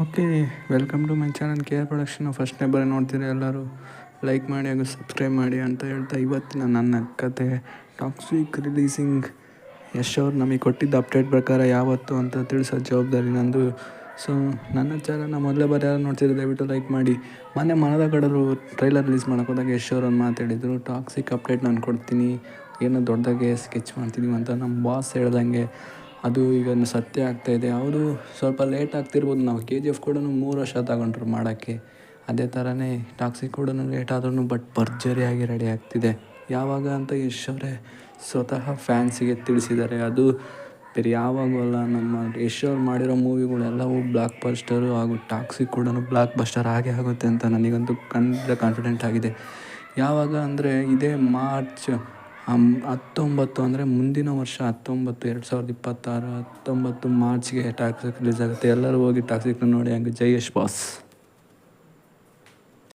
Okay, welcome to my channel KR production. ಫಸ್ಟ್ನೇ ಬಾರಿ ನೋಡ್ತೀರಿ ಎಲ್ಲರೂ ಲೈಕ್ ಮಾಡಿ ಹಾಗೂ ಸಬ್ಸ್ಕ್ರೈಬ್ ಮಾಡಿ ಅಂತ ಹೇಳ್ತಾ, ಇವತ್ತಿನ ನನ್ನ ಕತೆ ಟಾಕ್ಸಿಕ್ ರಿಲೀಸಿಂಗ್. ಯಶ್ ಅವ್ರು ನಮಗೆ ಕೊಟ್ಟಿದ್ದ ಅಪ್ಡೇಟ್ ಪ್ರಕಾರ ಯಾವತ್ತು ಅಂತ ತಿಳಿಸೋ ಜವಾಬ್ದಾರಿ ನಂದು. ಸೊ ನನ್ನ ಚಾನಲ್ನ ಮೊದಲೇ ಬಾರಿ ಯಾರು ನೋಡ್ತಿದ್ರೆ ದಯವಿಟ್ಟು ಲೈಕ್ ಮಾಡಿ. ಮೊನ್ನೆ ಮನದ ಕಡಲು ಟ್ರೈಲರ್ ರಿಲೀಸ್ ಮಾಡೋಕೆ ಹೋದಾಗ ಯಶ್ ಅವ್ರು ಒಂದು ಮಾತು ಹೇಳಿದರು, ಟಾಕ್ಸಿಕ್ ಅಪ್ಡೇಟ್ ನಾನು ಕೊಡ್ತೀನಿ, ಏನೋ ದೊಡ್ಡದಾಗೆ ಸ್ಕೆಚ್ ಮಾಡ್ತಿದ್ದೀವಿ ಅಂತ ನಮ್ಮ ಬಾಸ್ ಹೇಳ್ದಂಗೆ ಅದು ಈಗ ಸತ್ಯ ಆಗ್ತಾಯಿದೆ. ಅವರು ಸ್ವಲ್ಪ ಲೇಟ್ ಆಗ್ತಿರ್ಬೋದು, ನಾವು KGF ಕೂಡ 3 ವರ್ಷ ತಗೊಂಡ್ರು ಮಾಡೋಕ್ಕೆ. ಅದೇ ಥರನೇ ಟಾಕ್ಸಿಕ್ ಕೂಡ ಲೇಟ್ ಆದ್ರೂ ಬಟ್ ಭರ್ಜರಿಯಾಗಿ ರೆಡಿ ಆಗ್ತಿದೆ. ಯಾವಾಗ ಅಂತ ಯಶ್ ಅವರೇ ಸ್ವತಃ ಫ್ಯಾನ್ಸಿಗೆ ತಿಳಿಸಿದ್ದಾರೆ. ಅದು ಬೇರೆ ಯಾವಾಗೂ ಅಲ್ಲ, ನಮ್ಮ ಯಶ್ ಅವ್ರು ಮಾಡಿರೋ ಮೂವಿಗಳೆಲ್ಲವೂ ಬ್ಲಾಕ್ ಬಸ್ಟರು, ಹಾಗೂ ಟಾಕ್ಸಿಕ್ ಕೂಡ ಬ್ಲಾಕ್ ಬಸ್ಟರ್ ಆಗೇ ಆಗುತ್ತೆ ಅಂತ ನನಗಂತೂ ಕಾನ್ಫಿಡೆಂಟ್ ಆಗಿದೆ. ಯಾವಾಗ ಅಂದರೆ ಇದೇ ಮಾರ್ಚ್ 19 ಅಂದರೆ ಮುಂದಿನ ವರ್ಷ 2026 ಮಾರ್ಚ್ಗೆ ಟಾಕ್ಸಿಕ್ ರಿಲೀಸ್ ಆಗುತ್ತೆ. ಎಲ್ಲರೂ ಹೋಗಿ ಟಾಕ್ಸಿಕ್ನ ನೋಡಿ. ಹಂಗೆ ಜೈ ಯಶ್ ಬಾಸ್.